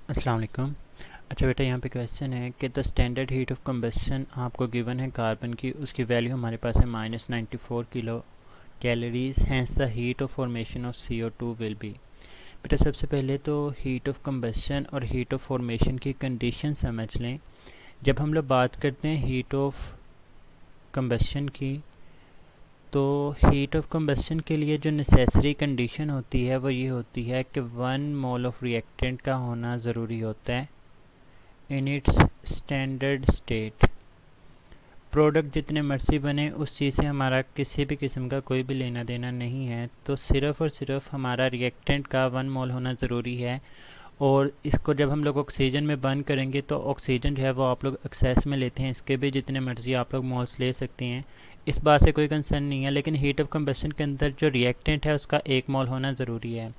अस्सलाम वालेकुम। अच्छा बेटा, यहाँ पे क्वेश्चन है कि the standard heat of combustion आपको गिवन है कार्बन की, उसकी वैल्यू हमारे पास है -94 kilo calories, hence the heat of formation of CO2 will be. बेटा सबसे पहले तो हीट ऑफ कंबशन और हीट ऑफ फॉर्मेशन की कंडीशन समझ लें। जब हम लोग बात करते हैं हीट ऑफ कंबशन की, तो हीट ऑफ कंबशन के लिए जो नेसेसरी कंडीशन होती है वो ये होती है कि 1 मोल ऑफ रिएक्टेंट का होना ज़रूरी होता है in its standard state. Product जितने मर्जी बने उस चीज़ से हमारा किसी भी किस्म का कोई भी लेना देना नहीं है, तो सिर्फ़ और सिर्फ हमारा रिएक्टेंट का 1 मोल होना ज़रूरी है। और इसको जब हम लोग ऑक्सीजन में बर्न करेंगे तो ऑक्सीजन जो है वो आप लोग एक्सेस में लेते हैं, इसके भी जितने मर्जी आप लोग मोल्स ले सकते हैं, इस बात से कोई कंसर्न नहीं है। लेकिन हीट ऑफ कंबशन के अंदर जो रिएक्टेंट है उसका 1 मोल होना ज़रूरी है।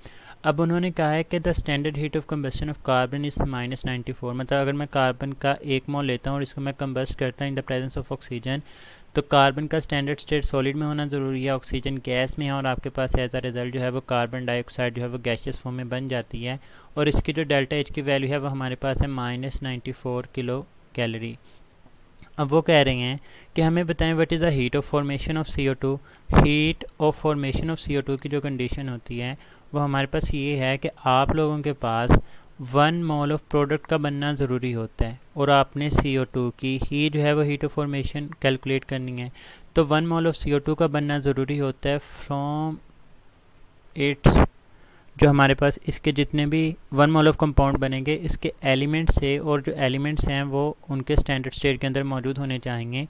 अब उन्होंने कहा है कि the standard heat of combustion of carbon is -94। मतलब अगर मैं कार्बन का 1 मोल लेता हूँ और इसको मैं कंबस्ट करता हूँ इन द प्रेजेंस ऑफ ऑक्सीजन, तो कार्बन का स्टैंडर्ड स्टेट सॉलिड में होना ज़रूरी है, ऑक्सीजन गैस में है, और आपके पास एज अ रिज़ल्ट जो है वो कार्बन डाइऑक्साइड जो है वो गैशियस फॉर्म में बन जाती है। और इसकी जो डेल्टा एच की वैल्यू है वो हमारे पास है -94 किलो कैलोरी। अब वो कह रहे हैं कि हमें बताएं what is the heat of formation of CO2। Heat of formation of CO2 की जो कंडीशन होती है वो हमारे पास ये है कि आप लोगों के पास 1 मोल ऑफ प्रोडक्ट का बनना ज़रूरी होता है और आपने CO2 की ही जो है वो हीट ऑफ फॉर्मेशन कैलकुलेट करनी है। तो 1 मोल ऑफ CO2 का बनना ज़रूरी होता है फ्रॉम इट्स, जो हमारे पास इसके जितने भी 1 मोल ऑफ कंपाउंड बनेंगे इसके एलिमेंट से, और जो एलिमेंट्स हैं वो उनके स्टैंडर्ड स्टेट के अंदर मौजूद होने चाहिए।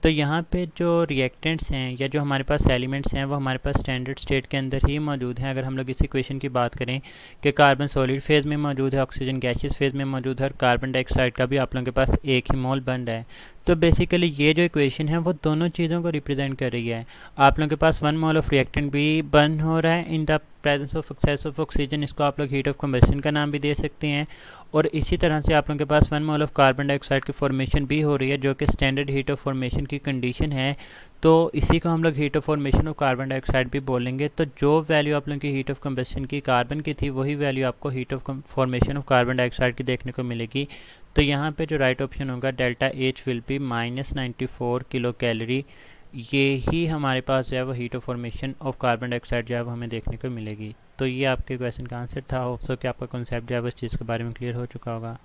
तो यहाँ पे जो रिएक्टेंट्स हैं या जो हमारे पास एलिमेंट्स हैं वो हमारे पास स्टैंडर्ड स्टेट के अंदर ही मौजूद हैं। अगर हम लोग इस इक्वेशन की बात करें कि कार्बन सॉलिड फेज़ में मौजूद है, ऑक्सीजन गैसियस फेज़ में मौजूद है, और कार्बन डाइऑक्साइड का भी आप लोगों के पास 1 ही मोल बन रहा है। तो बेसिकली ये जो इक्वेशन है वो दोनों चीज़ों को रिप्रेजेंट कर रही है। आप लोगों के पास 1 मोल ऑफ रिएक्टेंट भी बर्न हो रहा है in the presence of excess of oxygen, इसको आप लोग हीट ऑफ कंबशन का नाम भी दे सकते हैं। और इसी तरह से आप लोगों के पास 1 मोल ऑफ कार्बन डाइऑक्साइड की फॉर्मेशन भी हो रही है, जो कि स्टैंडर्ड हीट ऑफ फॉर्मेशन की कंडीशन है। तो इसी को हम लोग heat of formation of carbon dioxide भी बोलेंगे। तो जो वैल्यू आप लोगों की हीट ऑफ कंबशन की कार्बन की थी वही वैल्यू आपको heat of formation of carbon dioxide की देखने को मिलेगी। तो यहाँ पे जो राइट ऑप्शन होगा delta H will be -94 kilo calorie. ये ही हमारे पास जो है वो heat of formation of carbon dioxide जो है वो हमें देखने को मिलेगी। तो ये आपके क्वेश्चन का आंसर था। होप सो कि आपका कॉन्सेप्ट जो है वो इस चीज़ के बारे में क्लियर हो चुका होगा।